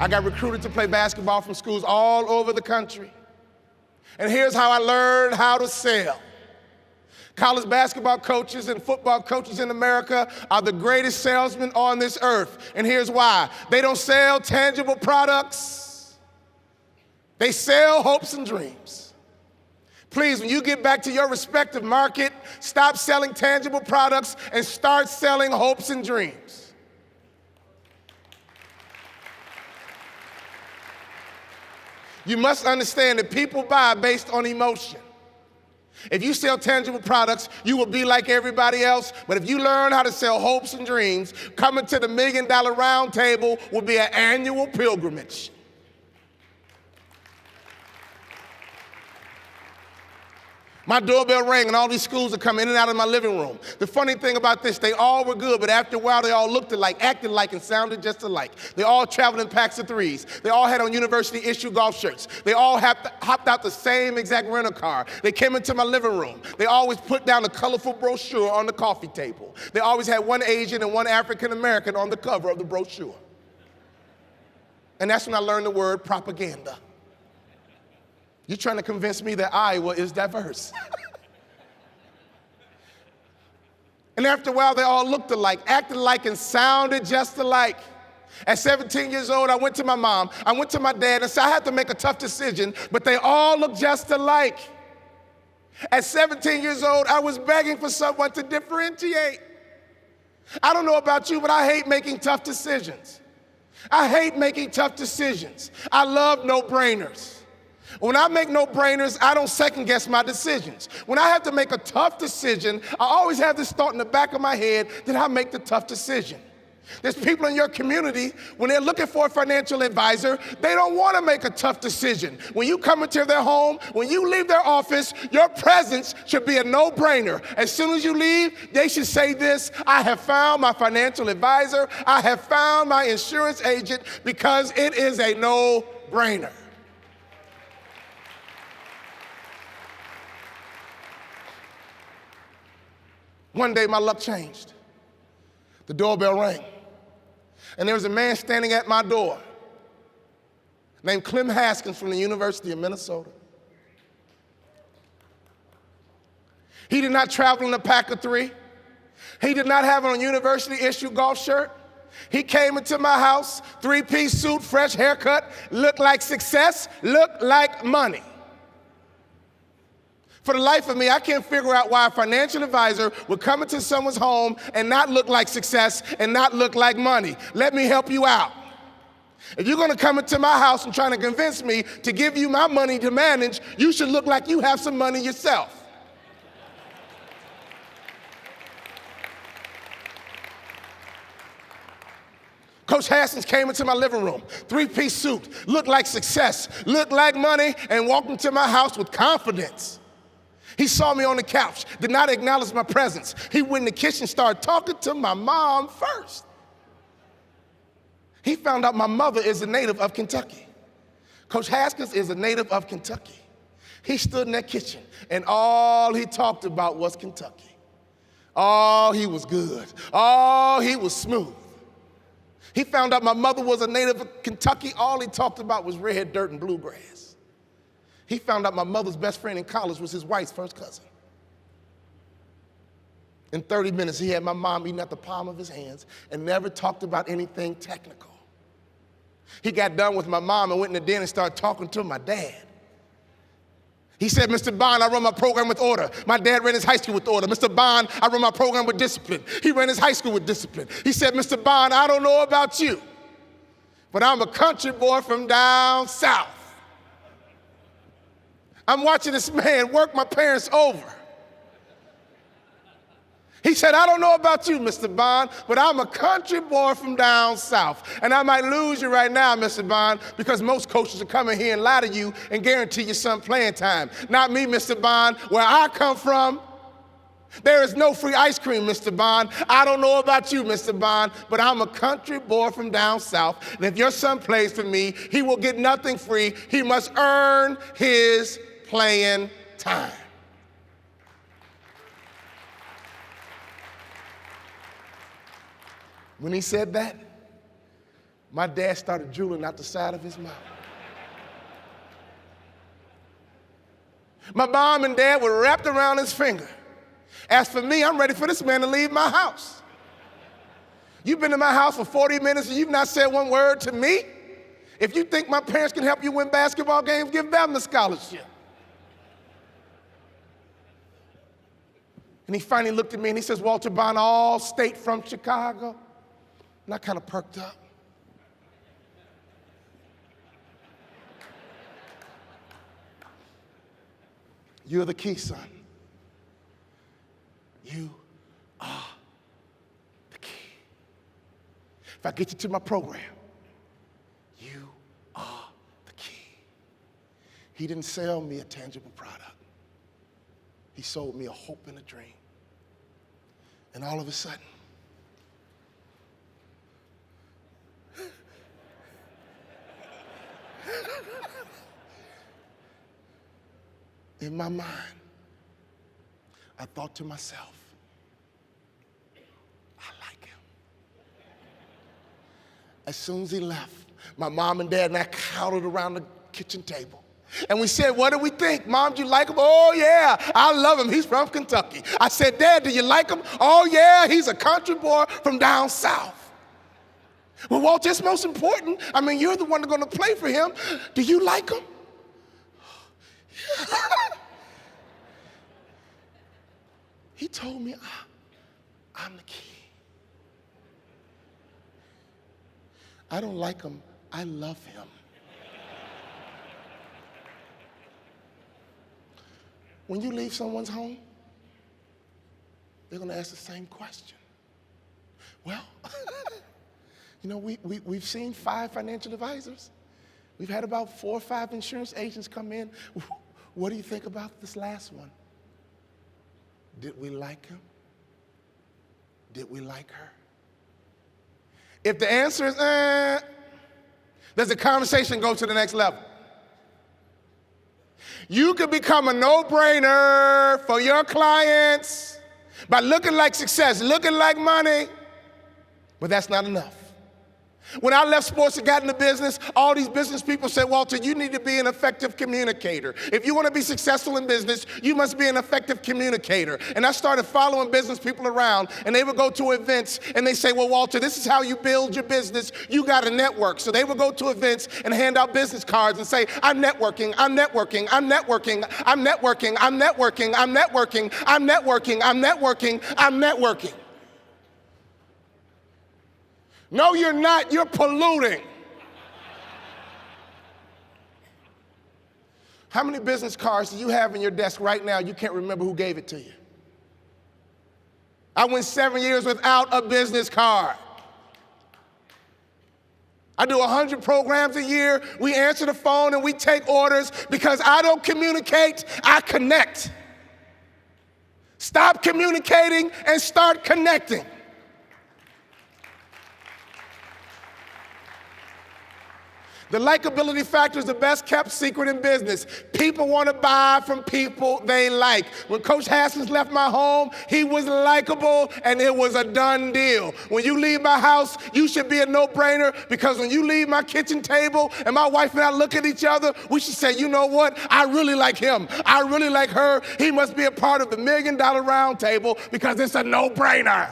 I got recruited to play basketball from schools all over the country. And here's how I learned how to sell. College basketball coaches and football coaches in America are the greatest salesmen on this earth. And here's why. They don't sell tangible products. They sell hopes and dreams. Please, when you get back to your respective market, stop selling tangible products and start selling hopes and dreams. You must understand that people buy based on emotion. If you sell tangible products, you will be like everybody else. But if you learn how to sell hopes and dreams, coming to the $1 Million Round Table will be an annual pilgrimage. My doorbell rang and all these schools are coming in and out of my living room. The funny thing about this, they all were good, but after a while they all looked alike, acted like, and sounded just alike. They all traveled in packs of threes. They all had on university-issue golf shirts. They all hopped out the same exact rental car. They came into my living room. They always put down a colorful brochure on the coffee table. They always had one Asian and one African American on the cover of the brochure. And that's when I learned the word propaganda. You're trying to convince me that Iowa is diverse. And after a while, they all looked alike, acted alike, and sounded just alike. At 17 years old, I went to my mom, I went to my dad, and said I had to make a tough decision, but they all look just alike. At 17 years old, I was begging for someone to differentiate. I don't know about you, but I hate making tough decisions. I hate making tough decisions. I love no-brainers. When I make no-brainers, I don't second-guess my decisions. When I have to make a tough decision, I always have this thought in the back of my head that I make the tough decision. There's people in your community, when they're looking for a financial advisor, they don't want to make a tough decision. When you come into their home, when you leave their office, your presence should be a no-brainer. As soon as you leave, they should say this: I have found my financial advisor, I have found my insurance agent, because it is a no-brainer. One day, my luck changed. The doorbell rang, and there was a man standing at my door named Clem Haskins from the University of Minnesota. He did not travel in a pack of three. He did not have on a university-issue golf shirt. He came into my house, three-piece suit, fresh haircut, looked like success, looked like money. For the life of me, I can't figure out why a financial advisor would come into someone's home and not look like success and not look like money. Let me help you out. If you're going to come into my house and try to convince me to give you my money to manage, you should look like you have some money yourself. Coach Haskins came into my living room, three-piece suit, looked like success, looked like money, and walked into my house with confidence. He saw me on the couch, did not acknowledge my presence. He went in the kitchen, started talking to my mom first. He found out my mother is a native of Kentucky. Coach Haskins is a native of Kentucky. He stood in that kitchen, and all he talked about was Kentucky. Oh, he was good. Oh, he was smooth. He found out my mother was a native of Kentucky. All he talked about was red dirt and bluegrass. He found out my mother's best friend in college was his wife's first cousin. In 30 minutes, he had my mom eating at the palm of his hands and never talked about anything technical. He got done with my mom and went in the den and started talking to my dad. He said, Mr. Bond, I run my program with order. My dad ran his high school with order. Mr. Bond, I run my program with discipline. He ran his high school with discipline. He said, Mr. Bond, I don't know about you, but I'm a country boy from down south. I'm watching this man work my parents over. He said, I don't know about you, Mr. Bond, but I'm a country boy from down south. And I might lose you right now, Mr. Bond, because most coaches will come in here and lie to you and guarantee you some playing time. Not me, Mr. Bond. Where I come from, there is no free ice cream, Mr. Bond. I don't know about you, Mr. Bond, but I'm a country boy from down south. And if your son plays for me, he will get nothing free. He must earn his playing time. When he said that, My dad started drooling out the side of his mouth. My mom and dad were wrapped around his finger. As for me, I'm ready for this man to leave my house. You've been in my house for 40 minutes and you've not said one word to me? If you think my parents can help you win basketball games, give them the scholarship. And he finally looked at me and he says, Walter Bond, all state from Chicago. And I kind of perked up. You're the key, son. You are the key. If I get you to my program, you are the key. He didn't sell me a tangible product. He sold me a hope and a dream. And all of a sudden, in my mind, I thought to myself, I like him. As soon as he left, my mom and dad and I counted around the kitchen table. And we said, what do we think? Mom, do you like him? Oh, yeah, I love him. He's from Kentucky. I said, Dad, do you like him? Oh, yeah, he's a country boy from down south. Well, Walter, it's most important. I mean, you're the one that's going to play for him. Do you like him? He told me, I'm the key. I don't like him. I love him. When you leave someone's home, they're going to ask the same question. Well, you know, we've seen 5 financial advisors. We've had about 4 or 5 insurance agents come in. What do you think about this last one? Did we like him? Did we like her? If the answer is, does the conversation go to the next level? You could become a no-brainer for your clients by looking like success, looking like money, but that's not enough. When I left sports and got into business, all these business people said, Walter, you need to be an effective communicator. If you want to be successful in business, you must be an effective communicator. And I started following business people around, and they would go to events, and they say, well, Walter, this is how you build your business. You got to network. So they would go to events and hand out business cards and say, I'm networking, I'm networking, I'm networking, I'm networking, I'm networking, I'm networking, I'm networking, I'm networking, I'm networking. No, you're not. You're polluting. How many business cards do you have in your desk right now you can't remember who gave it to you? I went 7 years without a business card. I do 100 programs a year. We answer the phone and we take orders because I don't communicate, I connect. Stop communicating and start connecting. The likability factor is the best kept secret in business. People want to buy from people they like. When Coach Haskins left my home, he was likable and it was a done deal. When you leave my house, you should be a no-brainer because when you leave my kitchen table and my wife and I look at each other, we should say, you know what? I really like him. I really like her. He must be a part of the $1 Million Round Table because it's a no-brainer.